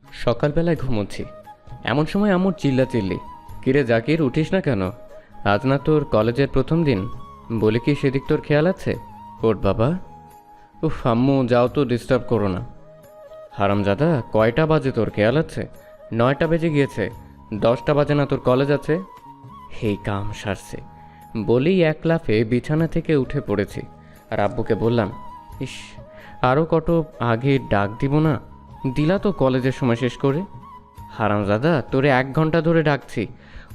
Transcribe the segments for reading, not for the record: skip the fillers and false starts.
সকালবেলায় ঘুমোচ্ছি, এমন সময় আম্মুর চিল্লাচিল্লি। কিরে জাকির, উঠিস না কেন? আজ না তোর কলেজের প্রথম দিন? বলি কি সেদিক তোর খেয়াল আছে? ওঠ বাবা। উফ আম্মু, যাও তো, ডিস্টার্ব করো না। হারামজাদা, কয়টা বাজে তোর খেয়াল আছে? 9টা বেজে গিয়েছে। 10টা বাজে না তোর কলেজ আছে? হেই কাম সারছে বলেই এক লাফে বিছানা থেকে উঠে পড়েছি। আর আব্বুকে বললাম, ইস, আরও কত আগে ডাক দিব না? দিলা তো কলেজের সময় শেষ করে। হারামজাদা, তোরে 1 ঘন্টা ধরে ডাকছি,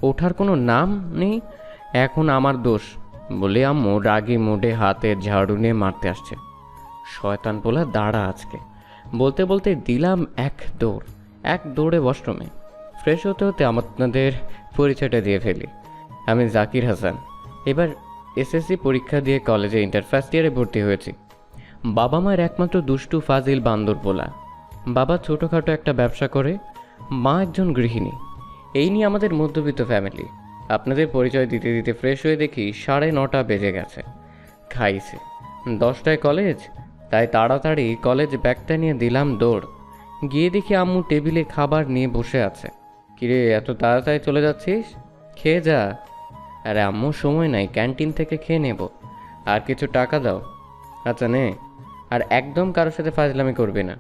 ওঠার কোনো নাম নেই। এখন আমার দোষ বলে আম্মু রাগী মুডে হাতের ঝাড়ু নিয়ে মারতে আসছে। শয়তান পোলা, দাঁড়া আজকে। বলতে বলতে দিলাম এক দৌড়ে ওয়াশরুমে। ফ্রেশ হতে হতে আপনাদের পরিচয়টা দিয়ে ফেলি। আমি জাকির হাসান। এবার এসএসসি পরীক্ষা দিয়ে কলেজে ইন্টার ফার্স্ট ইয়ারে ভর্তি হয়েছি। বাবা মায়ের একমাত্র দুষ্টু ফাজিল বান্দর পোলা। বাবা ছোটোখাটো একটা ব্যবসা করে, মা একজন গৃহিণী। এই নিয়ে আমাদের মধ্যবিত্ত ফ্যামিলি। আপনাদের পরিচয় দিতে দিতে ফ্রেশ হয়ে দেখি 9:30 বেজে গেছে। খাইছে 10টায় কলেজ, তাই তাড়াতাড়ি কলেজ ব্যাগটা নিয়ে দিলাম দৌড়। গিয়ে দেখি আম্মু টেবিলে খাবার নিয়ে বসে আছে। কিরে, এত তাড়াতাড়ি চলে যাচ্ছিস? খেয়ে যা। আরে আম্মু, সময় নাই, ক্যান্টিন থেকে খেয়ে নেব। আর কিছু টাকা দাও। আচ্ছা নে। আর একদম কারোর সাথে ফাজলামি করবে না।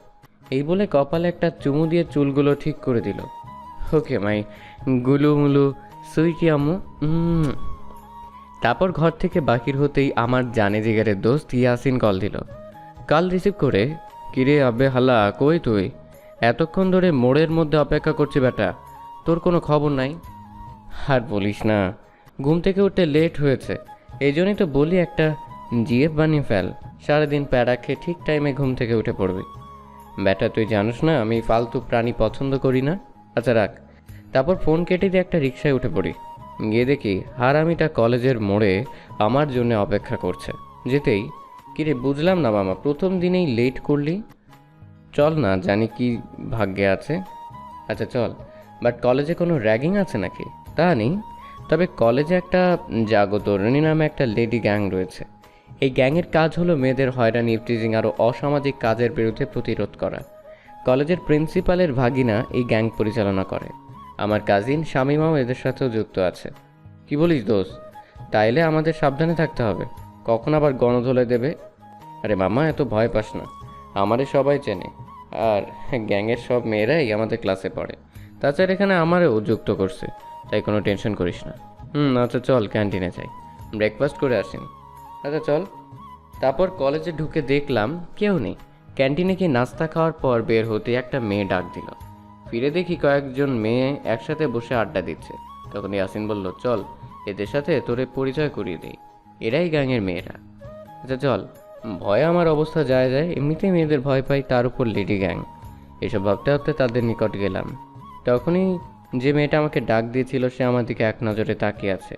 এই বলে কপালে একটা চুমু দিয়ে চুলগুলো ঠিক করে দিল। ওকে মাই গুলুমুলু সুইটি আম্মু। তারপর ঘর থেকে বাহির হতেই আমার জানে জিগারের দোস্ত ইয়াসিন কল দিল। কাল রিসিভ করে, কিরে আবে হালা, কই তুই? এতক্ষণ ধরে মোড়ের মধ্যে অপেক্ষা করছি বেটা, তোর কোনো খবর নাই। আর বলিস না, ঘুম থেকে উঠতে লেট হয়েছে। এই জন্যই তো বলি একটা জিএফ বানিয়ে ফেল, সারাদিন প্যারা খেয়ে ঠিক টাইমে ঘুম থেকে উঠে পড়বি। বেটা তুই জানিস না আমি ফালতু প্রাণী পছন্দ করি না। আচ্ছা রাখ। তারপর ফোন কেটে দিয়ে একটা রিক্সায় উঠে পড়ি। গিয়ে দেখি হারামিটা কলেজের মোড়ে আমার জন্য অপেক্ষা করছে। যেতেই, কিরে বুঝলাম না মামা, প্রথম দিনেই লেট করলি? চল না, জানি কি ভাগ্যে আছে। আচ্ছা চল। বাট কলেজে কোনো র্যাগিং আছে নাকি? তা নেই, তবে কলেজে একটা জাগতরণী নামে একটা লেডি গ্যাং রয়েছে। এই গ্যাংয়ের কাজ হলো মেয়েদের হয়রানি, ইভটিজিং আরও অসামাজিক কাজের বিরুদ্ধে প্রতিরোধ করা। কলেজের প্রিন্সিপালের ভাগিনা এই গ্যাং পরিচালনা করে। আমার কাজিন শামিমাও এদের সাথেও যুক্ত আছে। কি বলিস দোস্ত? তাইলে আমাদের সাবধানে থাকতে হবে, কখন আবার গণধোলাই দেবে। আরে মামা, এত ভয় পাস না, আমারে সবাই চেনে। আর গ্যাংয়ের সব মেয়েরাই আমাদের ক্লাসে পড়ে। তাছাড়া এখানে আমারও যুক্ত করছে, তাই কোনো টেনশন করিস না। আচ্ছা চল, ক্যান্টিনে যাই, ব্রেকফাস্ট করে আসিন। আচ্ছা চল। তারপর কলেজে ঢুকে দেখলাম কেউ নেই। ক্যান্টিনে গিয়ে নাস্তা খাওয়ার পর বের হতে একটা মেয়ে ডাক দিল। ফিরে দেখি কয়েকজন মেয়ে একসাথে বসে আড্ডা দিচ্ছে। তখন ইয়াসিন বলল, চল এদের সাথে তোরে পরিচয় করিয়ে দেই, এরাই গ্যাংয়ের মেয়েরা। আচ্ছা চল। ভয়ে আমার অবস্থা যায় যায়, এমনিতেই মেয়েদের ভয় পাই, তার উপর লেডি গ্যাং। এসব ভাবতে ভাবতে তাদের নিকট গেলাম। তখনই যে মেয়েটা আমাকে ডাক দিয়েছিল সে আমার দিকে এক নজরে তাকিয়ে আছে।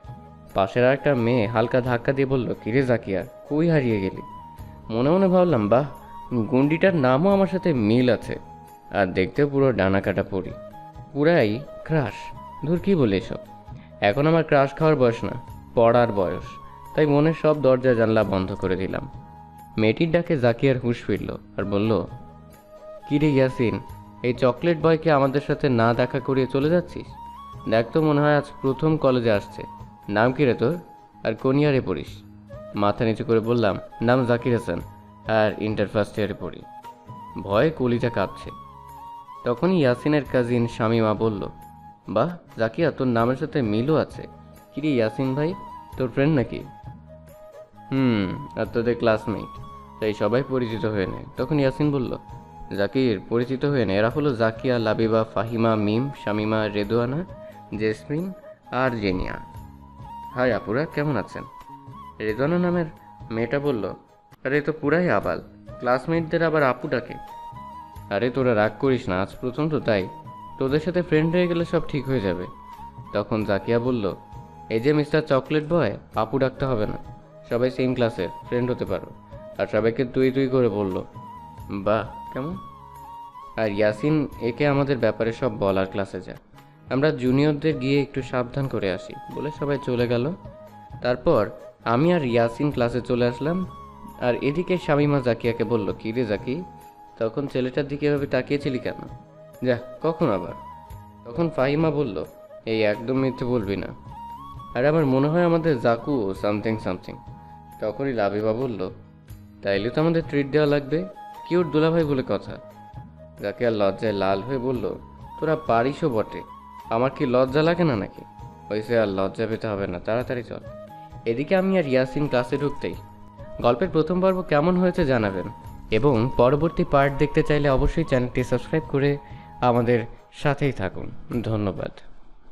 পাশের আর একটা মেয়ে হালকা ধাক্কা দিয়ে বলল, কিরে জাকিয়া, কই হারিয়ে গেলি? মনে মনে ভাবলাম, বাহ, গুন্ডিটার নামও আমার সাথে মিল আছে। আর দেখতেও পুরো ডানা কাটা পড়ি, পুরাই ক্রাশ। ধুর, কি বলে এসব? এখন আমার ক্রাশ খাওয়ার বয়স না, পড়ার বয়স। তাই মনের সব দরজা জানলা বন্ধ করে দিলাম। মেয়েটির ডাকে জাকিয়ার হুঁশ ফিরল আর বলল, কিরে ইয়াসিন, এই চকলেট বয়কে আমাদের সাথে না দেখা করিয়ে চলে যাচ্ছিস? দেখ তো, মনে হয় আজ প্রথম কলেজে আসছে। নাম কি রে তোর, আর কোন ইয়ারে পড়িস? মাথা নিচু করে বললাম, নাম জাকির হাসান, আর ইন্টার ফার্স্ট ইয়ারে পড়ি। ভয়ে কলিজা কাঁপছে। তখনই ইয়াসিনের কাজিন শামিমা বলল, বাহ জাকিয়া, তোর নামের সাথে মিলও আছে। কিরে ইয়াসিন ভাই, তোর ফ্রেন্ড নাকি? আর তোদের ক্লাসমেট, তাই সবাই পরিচিত হয়ে নেয়। তখন ইয়াসিন বলল, জাকির, পরিচিত হয়ে নে, এরা হলো জাকিয়া, লাবিবা, ফাহিমা, মিম, শামিমা, রেদোয়ানা, জেসমিন আর জেনিয়া। হাই আপুরা, কেমন আছেন? রেদোয়ানা নামের মেয়েটা বলল, আরে তো পুরাই আবাল, ক্লাসমেটদের আবার আপু ডাকে। আরে তোরা রাগ করিস না, আজ প্রথম তো, তাই তোদের সাথে ফ্রেন্ড হয়ে গেলে সব ঠিক হয়ে যাবে। তখন জাকিয়া বলল, এই যে মিস্টার চকলেট বয়, আপু ডাকতে হবে না, সবাই সেম ক্লাসের, ফ্রেন্ড হতে পারো। আর সবাইকে তুই তুই করে বলল। বাহ, কেমন? আর ইয়াসিন, একে আমাদের ব্যাপারে সব বলার, ক্লাসে যা, আমরা জুনিয়রদের গিয়ে একটু সাবধান করে আসি, বলে সবাই চলে গেল। তারপর আমি আর ইয়াসিন ক্লাসে চলে আসলাম। আর এদিকে শামিমা জাকিয়াকে বলল, কি রে জাকি, তখন ছেলেটার দিকে এভাবে তাকিয়েছিলি কেন? যা, কখন আবার? তখন ফাহিমা বলল, এই একদম মিথ্যে বলবি না। আর আমার মনে হয় আমাদের জাকু সামথিং সামথিং। তখনই লাবিবা বলল, তাইলে তো আমাদের ট্রিট দেওয়া লাগবে, কিউট দুলাভাই বলে কথা। যাকে আর লজ্জায় লাল হয়ে বলল, তোরা পারিসও বটে, আমার কি লজ্জা লাগে না নাকি? হয়েছে, আর লজ্জা পেতে হবে না, তাড়াতাড়ি চল। এদিকে আমি আর ইয়াসিন ক্লাসে ঢুকতেই, গল্পের প্রথম পর্ব কেমন হয়েছে জানাবেন, এবং পরবর্তী পার্ট দেখতে চাইলে অবশ্যই চ্যানেলটি সাবস্ক্রাইব করে আমাদের সাথেই থাকুন। ধন্যবাদ।